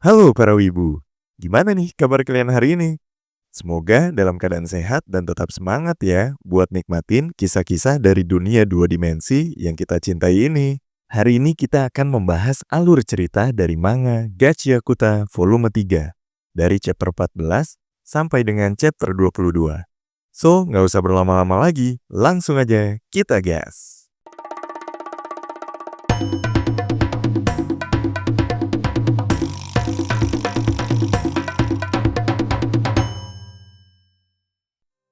Halo para wibu, gimana nih kabar kalian hari ini? Semoga dalam keadaan sehat dan tetap semangat ya buat nikmatin kisah-kisah dari dunia dua dimensi yang kita cintai ini. Hari ini kita akan membahas alur cerita dari manga Gachiakuta volume 3 dari chapter 14 sampai dengan chapter 22. So, nggak usah berlama-lama lagi, langsung aja kita gas.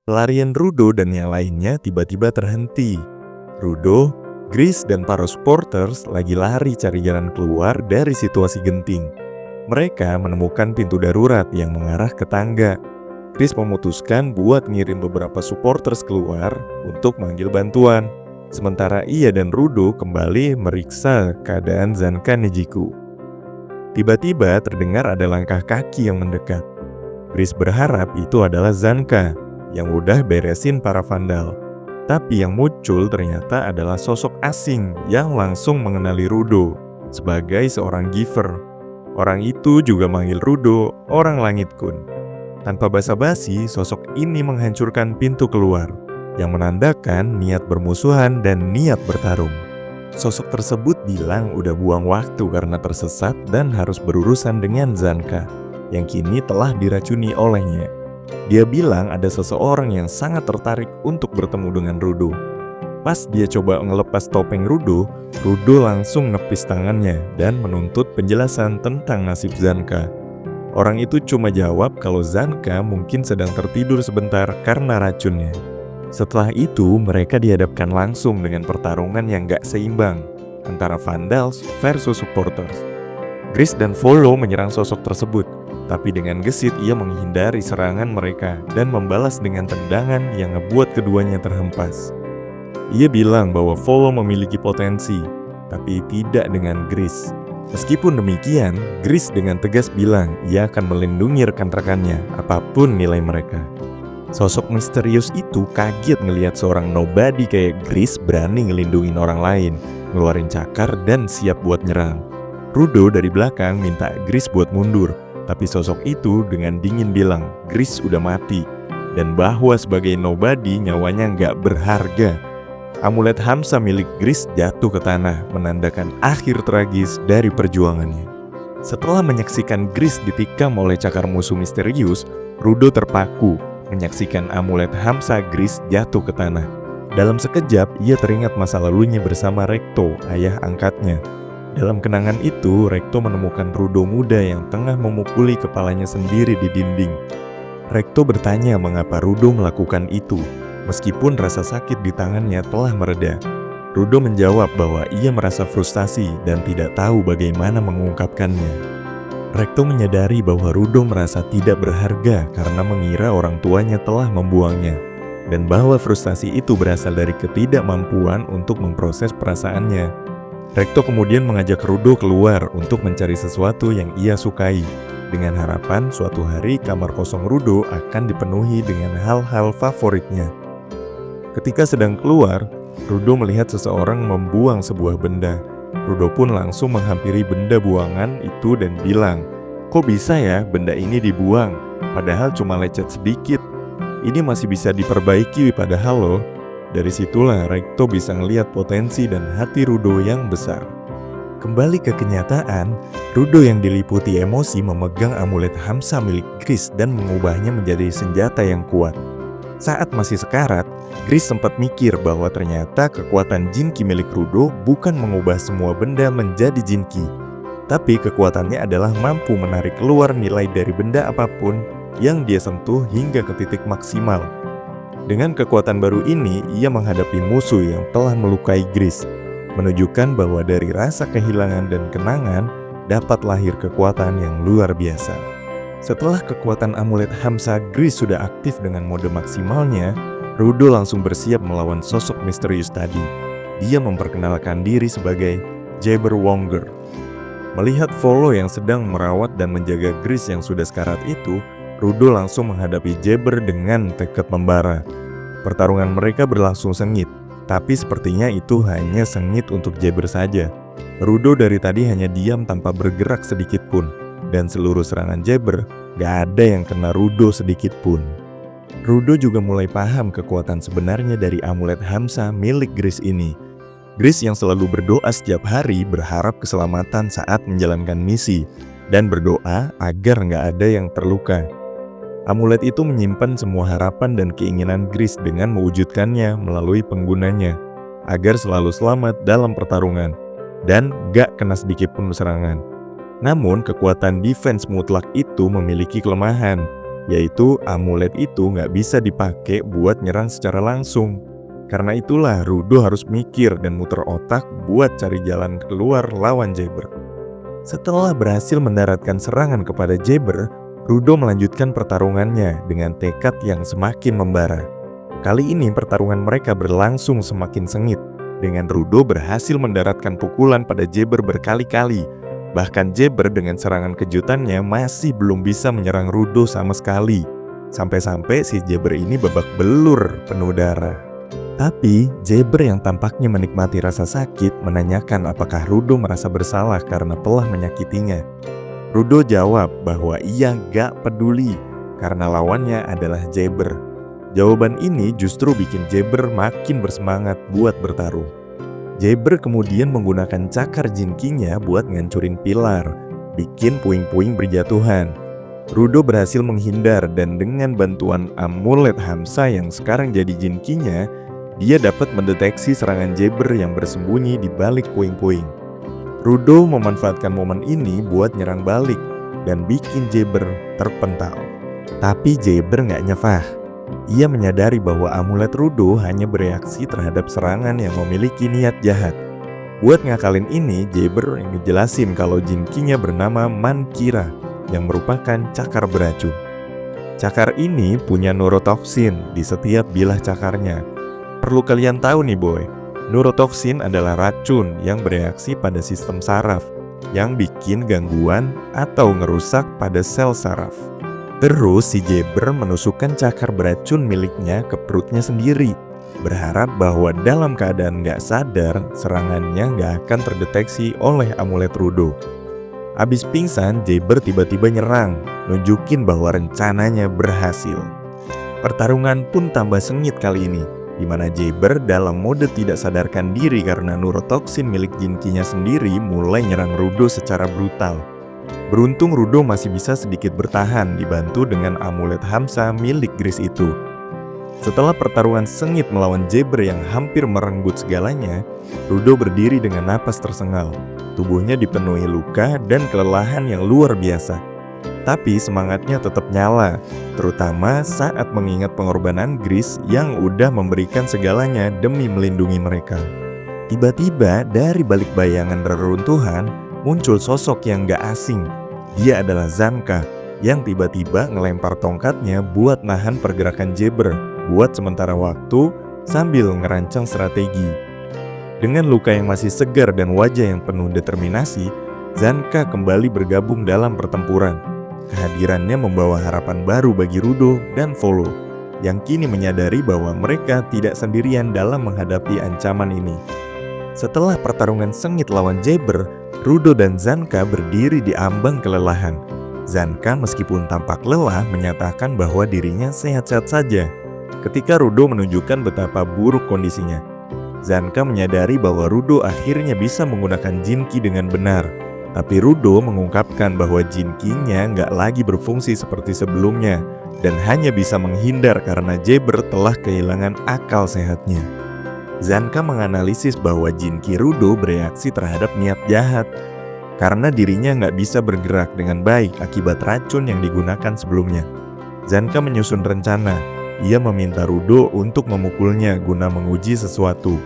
Pelarian Rudo dan yang lainnya tiba-tiba terhenti. Rudo, Gris, dan para supporters lagi lari cari jalan keluar dari situasi genting. Mereka menemukan pintu darurat yang mengarah ke tangga. Gris memutuskan buat ngirim beberapa supporters keluar untuk manggil bantuan. Sementara ia dan Rudo kembali meriksa keadaan Zanka Nejiku. Tiba-tiba terdengar ada langkah kaki yang mendekat. Gris berharap itu adalah Zanka yang udah beresin para vandal. Tapi yang muncul ternyata adalah sosok asing yang langsung mengenali Rudo sebagai seorang giver. Orang itu juga manggil Rudo orang langit kun. Tanpa basa-basi, sosok ini menghancurkan pintu keluar yang menandakan niat bermusuhan dan niat bertarung. Sosok tersebut bilang udah buang waktu karena tersesat dan harus berurusan dengan Zanka yang kini telah diracuni olehnya. Dia bilang ada seseorang yang sangat tertarik untuk bertemu dengan Rudo. Pas dia coba ngelepas topeng Rudo, Rudo langsung nepis tangannya dan menuntut penjelasan tentang nasib Zanka. Orang itu cuma jawab kalau Zanka mungkin sedang tertidur sebentar karena racunnya. Setelah itu, mereka dihadapkan langsung dengan pertarungan yang gak seimbang antara Vandals versus supporters. Gris dan Volo menyerang sosok tersebut, tapi dengan gesit ia menghindari serangan mereka dan membalas dengan tendangan yang ngebuat keduanya terhempas. Ia bilang bahwa Volo memiliki potensi, tapi tidak dengan Gris. Meskipun demikian, Gris dengan tegas bilang ia akan melindungi rekan-rekannya apapun nilai mereka. Sosok misterius itu kaget ngelihat seorang nobody kayak Gris berani ngelindungin orang lain, ngeluarin cakar dan siap buat nyerang. Rudo dari belakang minta Gris buat mundur, tapi sosok itu dengan dingin bilang Gris udah mati dan bahwa sebagai nobody nyawanya nggak berharga. Amulet Hamsa milik Gris jatuh ke tanah menandakan akhir tragis dari perjuangannya. Setelah menyaksikan Gris ditikam oleh cakar musuh misterius, Rudo terpaku menyaksikan amulet Hamsa Gris jatuh ke tanah. Dalam sekejap ia teringat masa lalunya bersama Rekto, ayah angkatnya. Dalam kenangan itu, Rekto menemukan Rudo muda yang tengah memukuli kepalanya sendiri di dinding. Rekto bertanya mengapa Rudo melakukan itu, meskipun rasa sakit di tangannya telah mereda. Rudo menjawab bahwa ia merasa frustasi dan tidak tahu bagaimana mengungkapkannya. Rekto menyadari bahwa Rudo merasa tidak berharga karena mengira orang tuanya telah membuangnya, dan bahwa frustasi itu berasal dari ketidakmampuan untuk memproses perasaannya. Rekto kemudian mengajak Rudo keluar untuk mencari sesuatu yang ia sukai, dengan harapan suatu hari kamar kosong Rudo akan dipenuhi dengan hal-hal favoritnya. Ketika sedang keluar, Rudo melihat seseorang membuang sebuah benda. Rudo pun langsung menghampiri benda buangan itu dan bilang, "Kok bisa ya benda ini dibuang? Padahal cuma lecet sedikit. Ini masih bisa diperbaiki padahal loh." Dari situlah Rekto bisa ngelihat potensi dan hati Rudo yang besar. Kembali ke kenyataan, Rudo yang diliputi emosi memegang amulet Hamsa milik Gris dan mengubahnya menjadi senjata yang kuat. Saat masih sekarat, Gris sempat mikir bahwa ternyata kekuatan Jinki milik Rudo bukan mengubah semua benda menjadi Jinki, tapi kekuatannya adalah mampu menarik keluar nilai dari benda apapun yang dia sentuh hingga ke titik maksimal. Dengan kekuatan baru ini, ia menghadapi musuh yang telah melukai Gris, menunjukkan bahwa dari rasa kehilangan dan kenangan dapat lahir kekuatan yang luar biasa. Setelah kekuatan amulet Hamsa Gris sudah aktif dengan mode maksimalnya, Rudo langsung bersiap melawan sosok misterius tadi. Dia memperkenalkan diri sebagai Jabberwonger. Melihat Volo yang sedang merawat dan menjaga Gris yang sudah sekarat itu, Rudo langsung menghadapi Jabber dengan tekad membara. Pertarungan mereka berlangsung sengit, tapi sepertinya itu hanya sengit untuk Jabber saja. Rudo dari tadi hanya diam tanpa bergerak sedikit pun. dan seluruh serangan Jabber, gak ada yang kena Rudo sedikit pun. Rudo juga mulai paham kekuatan sebenarnya dari amulet Hamsa milik Gris ini. Gris yang selalu berdoa setiap hari berharap keselamatan saat menjalankan misi, dan berdoa agar gak ada yang terluka. Amulet itu menyimpan semua harapan dan keinginan Gris dengan mewujudkannya melalui penggunanya, agar selalu selamat dalam pertarungan, dan gak kena sedikit pun serangan. Namun kekuatan defense mutlak itu memiliki kelemahan, yaitu amulet itu gak bisa dipakai buat nyerang secara langsung. Karena itulah Rudo harus mikir dan muter otak buat cari jalan keluar lawan Jabber. Setelah berhasil mendaratkan serangan kepada Jabber, Rudo melanjutkan pertarungannya dengan tekad yang semakin membara. Kali ini pertarungan mereka berlangsung semakin sengit, dengan Rudo berhasil mendaratkan pukulan pada Jabber berkali-kali. Bahkan Jabber dengan serangan kejutannya masih belum bisa menyerang Rudo sama sekali. Sampai-sampai si Jabber ini babak belur penuh darah. Tapi Jabber yang tampaknya menikmati rasa sakit menanyakan apakah Rudo merasa bersalah karena telah menyakitinya. Rudo jawab bahwa ia gak peduli karena lawannya adalah Jabber. Jawaban ini justru bikin Jabber makin bersemangat buat bertarung. Jabber kemudian menggunakan cakar Jinkinya buat ngancurin pilar, bikin puing-puing berjatuhan. Rudo berhasil menghindar dan dengan bantuan amulet Hamsa yang sekarang jadi Jinkinya, dia dapat mendeteksi serangan Jabber yang bersembunyi di balik puing-puing. Rudo memanfaatkan momen ini buat nyerang balik dan bikin Jabber terpental. Tapi Jabber gak nyefah. Ia menyadari bahwa amulet Rudo hanya bereaksi terhadap serangan yang memiliki niat jahat. Buat ngakalin ini, Jabber ngejelasin kalau Jinkinya bernama Mankira yang merupakan cakar beracun. Cakar ini punya neurotoksin di setiap bilah cakarnya. Perlu kalian tahu nih boy, neurotoksin adalah racun yang bereaksi pada sistem saraf, yang bikin gangguan atau ngerusak pada sel saraf. Terus si Jabber menusukkan cakar beracun miliknya ke perutnya sendiri, berharap bahwa dalam keadaan gak sadar, serangannya gak akan terdeteksi oleh amulet Rudo. Abis pingsan, Jabber tiba-tiba nyerang, nunjukin bahwa rencananya berhasil. Pertarungan pun tambah sengit kali ini, di mana Jabber dalam mode tidak sadarkan diri karena neurotoksin milik Jinkinya sendiri mulai nyerang Rudo secara brutal. Beruntung Rudo masih bisa sedikit bertahan dibantu dengan amulet Hamsa milik Gris itu. Setelah pertarungan sengit melawan Jabber yang hampir merenggut segalanya, Rudo berdiri dengan napas tersengal. Tubuhnya dipenuhi luka dan kelelahan yang luar biasa. Tapi semangatnya tetap nyala, terutama saat mengingat pengorbanan Gris yang udah memberikan segalanya demi melindungi mereka. Tiba-tiba dari balik bayangan reruntuhan muncul sosok yang gak asing. Dia adalah Zanka yang tiba-tiba ngelempar tongkatnya buat nahan pergerakan Jabber buat sementara waktu sambil ngerancang strategi. Dengan luka yang masih segar dan wajah yang penuh determinasi, Zanka kembali bergabung dalam pertempuran. Kehadirannya membawa harapan baru bagi Rudo dan Volo, yang kini menyadari bahwa mereka tidak sendirian dalam menghadapi ancaman ini. Setelah pertarungan sengit lawan Jabber, Rudo dan Zanka berdiri di ambang kelelahan. Zanka meskipun tampak lelah menyatakan bahwa dirinya sehat-sehat saja. Ketika Rudo menunjukkan betapa buruk kondisinya, Zanka menyadari bahwa Rudo akhirnya bisa menggunakan Jinki dengan benar. Tapi Rudo mengungkapkan bahwa Jinkinya nggak lagi berfungsi seperti sebelumnya dan hanya bisa menghindar karena Jabber telah kehilangan akal sehatnya. Zanka menganalisis bahwa Jinki Rudo bereaksi terhadap niat jahat karena dirinya nggak bisa bergerak dengan baik akibat racun yang digunakan sebelumnya. Zanka menyusun rencana. Ia meminta Rudo untuk memukulnya guna menguji sesuatu.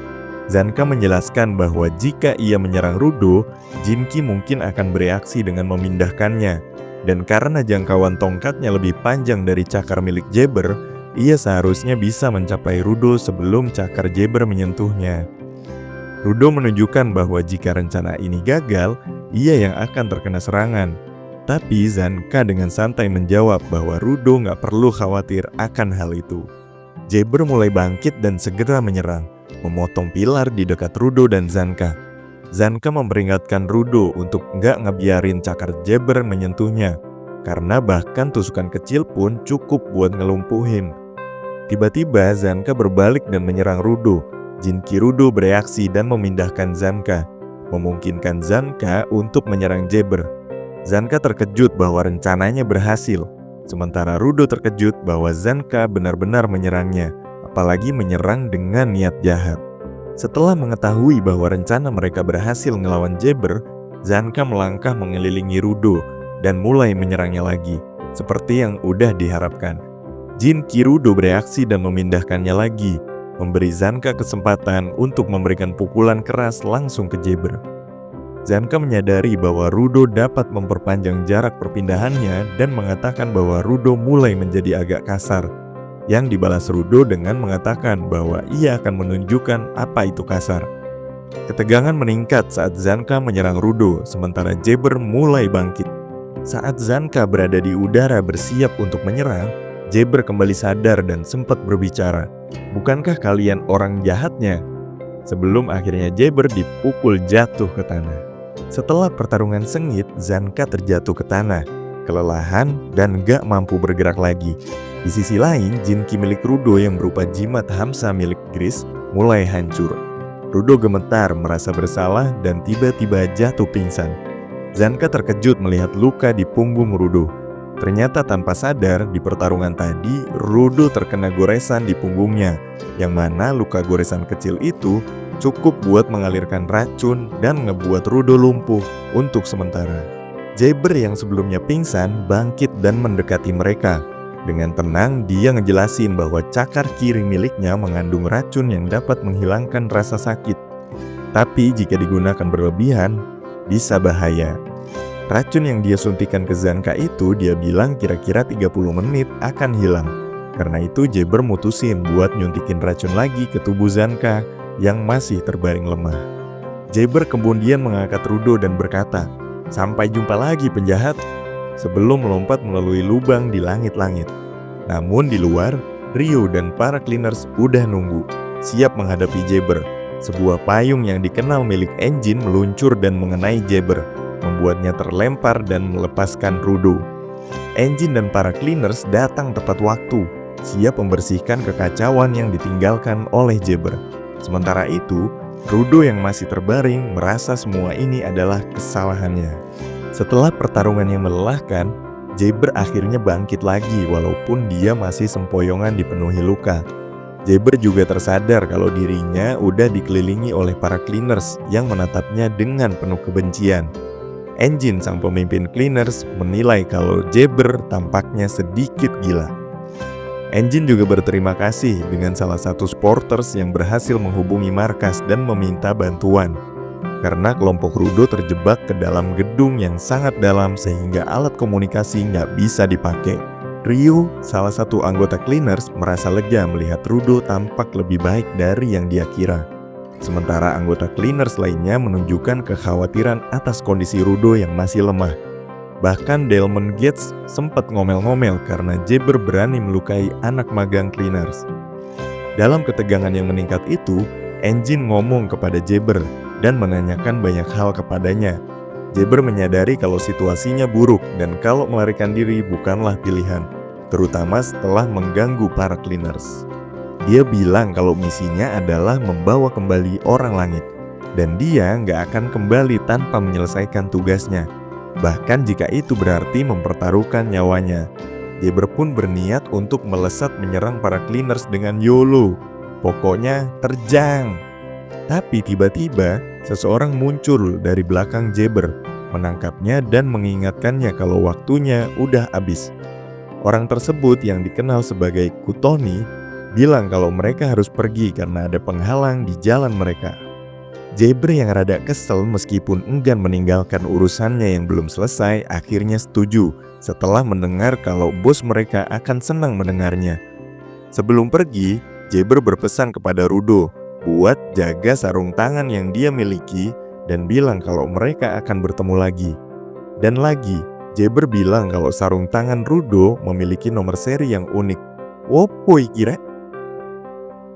Zanka menjelaskan bahwa jika ia menyerang Rudo, Jinki mungkin akan bereaksi dengan memindahkannya. Dan karena jangkauan tongkatnya lebih panjang dari cakar milik Jabber, ia seharusnya bisa mencapai Rudo sebelum cakar Jabber menyentuhnya. Rudo menunjukkan bahwa jika rencana ini gagal, ia yang akan terkena serangan. Tapi Zanka dengan santai menjawab bahwa Rudo gak perlu khawatir akan hal itu. Jabber mulai bangkit dan segera menyerang, memotong pilar di dekat Rudo dan Zanka. Zanka memperingatkan Rudo untuk nggak ngebiarin cakar Jabber menyentuhnya, karena bahkan tusukan kecil pun cukup buat ngelumpuhin. Tiba-tiba Zanka berbalik dan menyerang Rudo. Jinki Rudo bereaksi dan memindahkan Zanka, memungkinkan Zanka untuk menyerang Jabber. Zanka terkejut bahwa rencananya berhasil, sementara Rudo terkejut bahwa Zanka benar-benar menyerangnya, apalagi menyerang dengan niat jahat. Setelah mengetahui bahwa rencana mereka berhasil ngelawan Jabber, Zanka melangkah mengelilingi Rudo dan mulai menyerangnya lagi, seperti yang udah diharapkan. Jinki Rudo bereaksi dan memindahkannya lagi, memberi Zanka kesempatan untuk memberikan pukulan keras langsung ke Jabber. Zanka menyadari bahwa Rudo dapat memperpanjang jarak perpindahannya dan mengatakan bahwa Rudo mulai menjadi agak kasar. Yang dibalas Rudo dengan mengatakan bahwa ia akan menunjukkan apa itu kasar. Ketegangan meningkat saat Zanka menyerang Rudo, sementara Jabber mulai bangkit. Saat Zanka berada di udara bersiap untuk menyerang, Jabber kembali sadar dan sempat berbicara, "Bukankah kalian orang jahatnya?" Sebelum akhirnya Jabber dipukul jatuh ke tanah. Setelah pertarungan sengit, Zanka terjatuh ke tanah, kelelahan dan gak mampu bergerak lagi. Di sisi lain, Jinki milik Rudo yang berupa jimat Hamsa milik Gris mulai hancur. Rudo gemetar, merasa bersalah dan tiba-tiba jatuh pingsan. Zanka terkejut melihat luka di punggung Rudo. Ternyata tanpa sadar, di pertarungan tadi, Rudo terkena goresan di punggungnya, yang mana luka goresan kecil itu cukup buat mengalirkan racun dan ngebuat Rudo lumpuh untuk sementara. Jabber yang sebelumnya pingsan bangkit dan mendekati mereka. Dengan tenang, dia ngejelasin bahwa cakar kiri miliknya mengandung racun yang dapat menghilangkan rasa sakit. Tapi jika digunakan berlebihan, bisa bahaya. Racun yang dia suntikan ke Zanka itu dia bilang kira-kira 30 menit akan hilang. Karena itu Jabber mutusin buat nyuntikin racun lagi ke tubuh Zanka yang masih terbaring lemah. Jabber kemudian mengangkat Rudo dan berkata, "Sampai jumpa lagi penjahat," sebelum melompat melalui lubang di langit-langit. Namun di luar, Ryu dan para cleaners udah nunggu, siap menghadapi Jabber. Sebuah payung yang dikenal milik Engine meluncur dan mengenai Jabber, membuatnya terlempar dan melepaskan Rudo. Engine dan para cleaners datang tepat waktu, siap membersihkan kekacauan yang ditinggalkan oleh Jabber. Sementara itu, Rudo yang masih terbaring merasa semua ini adalah kesalahannya. Setelah pertarungan yang melelahkan, Jabber akhirnya bangkit lagi walaupun dia masih sempoyongan dipenuhi luka. Jabber juga tersadar kalau dirinya udah dikelilingi oleh para cleaners yang menatapnya dengan penuh kebencian. Engine sang pemimpin cleaners menilai kalau Jabber tampaknya sedikit gila. Engine juga berterima kasih dengan salah satu sporters yang berhasil menghubungi markas dan meminta bantuan. Karena kelompok Rudo terjebak ke dalam gedung yang sangat dalam sehingga alat komunikasi nggak bisa dipakai. Ryu, salah satu anggota cleaners, merasa lega melihat Rudo tampak lebih baik dari yang dia kira. Sementara anggota cleaners lainnya menunjukkan kekhawatiran atas kondisi Rudo yang masih lemah. Bahkan Delmon Gates sempat ngomel-ngomel karena Jabber berani melukai anak magang cleaners. Dalam ketegangan yang meningkat itu, Engine ngomong kepada Jabber dan menanyakan banyak hal kepadanya. Jabber menyadari kalau situasinya buruk dan kalau melarikan diri bukanlah pilihan, terutama setelah mengganggu para cleaners. Dia bilang kalau misinya adalah membawa kembali orang langit, dan dia nggak akan kembali tanpa menyelesaikan tugasnya. Bahkan jika itu berarti mempertaruhkan nyawanya. Jabber pun berniat untuk melesat menyerang para cleaners dengan YOLO. Pokoknya terjang. Tapi tiba-tiba seseorang muncul dari belakang Jabber, menangkapnya dan mengingatkannya kalau waktunya udah habis. Orang tersebut yang dikenal sebagai Kutoni bilang kalau mereka harus pergi karena ada penghalang di jalan mereka. Jabber yang rada kesel meskipun enggan meninggalkan urusannya yang belum selesai akhirnya setuju setelah mendengar kalau bos mereka akan senang mendengarnya. Sebelum pergi, Jabber berpesan kepada Rudo buat jaga sarung tangan yang dia miliki dan bilang kalau mereka akan bertemu lagi. Dan lagi, Jabber bilang kalau sarung tangan Rudo memiliki nomor seri yang unik. Wopoi kira?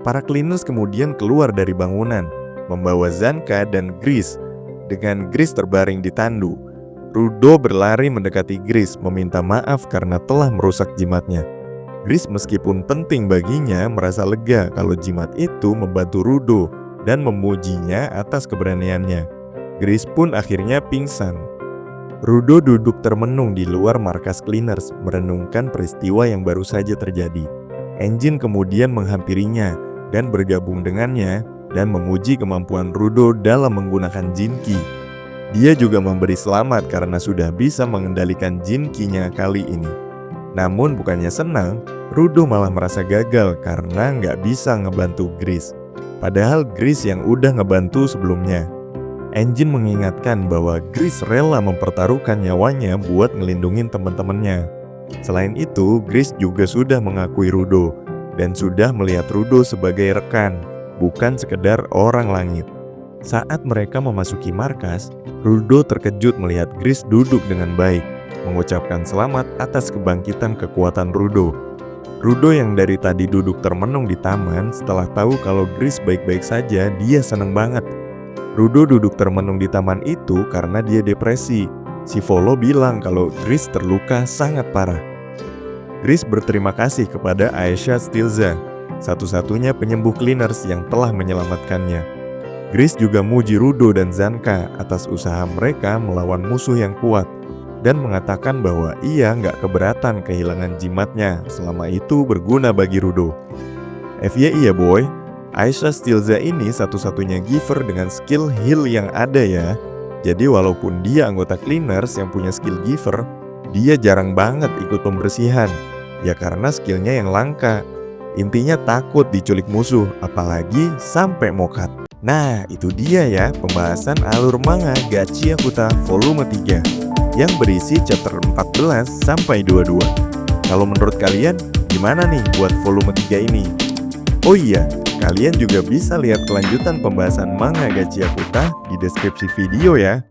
Para cleaners kemudian keluar dari bangunan, membawa Zanka dan Gris. dengan Gris terbaring di tandu. Rudo berlari mendekati Gris meminta maaf karena telah merusak jimatnya. Gris meskipun penting baginya merasa lega kalau jimat itu membantu Rudo dan memujinya atas keberaniannya. Gris pun akhirnya pingsan. Rudo duduk termenung di luar markas Cleaners merenungkan peristiwa yang baru saja terjadi. Engine kemudian menghampirinya dan bergabung dengannya dan memuji kemampuan Rudo dalam menggunakan Jin Ki. Dia juga memberi selamat karena sudah bisa mengendalikan Jin Ki-nya kali ini. Namun bukannya senang, Rudo malah merasa gagal karena nggak bisa ngebantu Gris. Padahal Gris yang udah ngebantu sebelumnya. Engine mengingatkan bahwa Gris rela mempertaruhkan nyawanya buat ngelindungin teman-temannya. Selain itu, Gris juga sudah mengakui Rudo dan sudah melihat Rudo sebagai rekan, bukan sekedar orang langit. Saat mereka memasuki markas, Rudo terkejut melihat Gris duduk dengan baik, mengucapkan selamat atas kebangkitan kekuatan Rudo. Rudo yang dari tadi duduk termenung di taman setelah tahu kalau Gris baik-baik saja, dia senang banget. Rudo duduk termenung di taman itu karena dia depresi. Si Volo bilang kalau Gris terluka sangat parah. Gris berterima kasih kepada Aisha Stilza, satu-satunya penyembuh Cleaners yang telah menyelamatkannya. Gris juga muji Rudo dan Zanka atas usaha mereka melawan musuh yang kuat dan mengatakan bahwa ia nggak keberatan kehilangan jimatnya selama itu berguna bagi Rudo. FYI ya boy, Aisha Stilza ini satu-satunya giver dengan skill heal yang ada ya. Jadi walaupun dia anggota Cleaners yang punya skill giver, dia jarang banget ikut pembersihan. Ya karena skillnya yang langka. Intinya takut diculik musuh, apalagi sampai mokat. Nah, itu dia ya pembahasan alur manga Gachiakuta volume 3 yang berisi chapter 14 sampai 22. Kalau menurut kalian gimana nih buat volume 3 ini? Oh iya, kalian juga bisa lihat kelanjutan pembahasan manga Gachiakuta di deskripsi video ya.